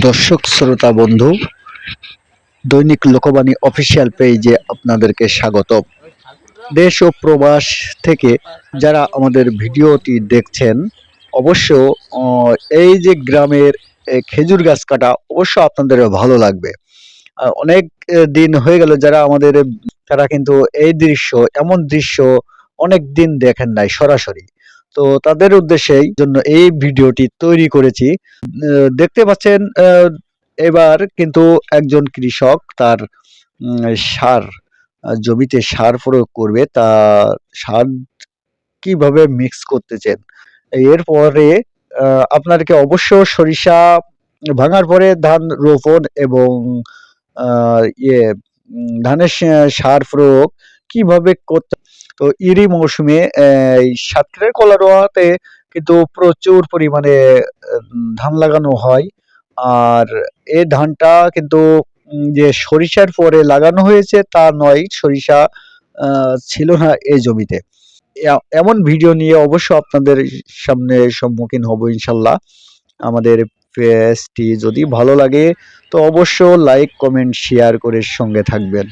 দর্শক শ্রোতা বন্ধু, দৈনিক লোকবাণী অফিসিয়াল পেজে আপনাদেরকে স্বাগতম। দেশ ও প্রবাস থেকে যারা আমাদের ভিডিওটি দেখছেন, অবশ্য এই যে গ্রামের খেজুর গাছ কাটা অবশ্য আপনাদের ভালো লাগবে। অনেক দিন হয়ে গেল যারা আমাদের, তারা কিন্তু এই দৃশ্য, এমন দৃশ্য অনেক দিন দেখেন নাই সরাসরি। তো তাদের উদ্দেশ্যেই জন্য এই ভিডিওটি তৈরি করেছি। দেখতে পাচ্ছেন, এবার কিন্তু একজন কৃষক তার সার, জমিতে সার প্রয়োগ করবে, তা সার কিভাবে মিক্স করতেছেন। এরপরে আপনাদেরকে অবশ্য সরিষা ভাঙার পরে ধান রোপণ এবং ইয়ে ধানের সার প্রয়োগ কিভাবে করতে। তো এরই মৌসুমে এই সাতক্ষীরার কলারোয়াতে কিন্তু প্রচুর পরিমাণে ধান লাগানো হয়। আর এই ধানটা কিন্তু যে সরিষার পরে লাগানো হয়েছে তা নয়, সরিষা ছিল না এই জমিতে। এমন ভিডিও নিয়ে অবশ্য আপনাদের সামনে সম্মুখীন হব ইনশাল্লাহ। আমাদের পেজটি যদি ভালো লাগে তো অবশ্য লাইক, কমেন্ট, শেয়ার করে সঙ্গে থাকবেন।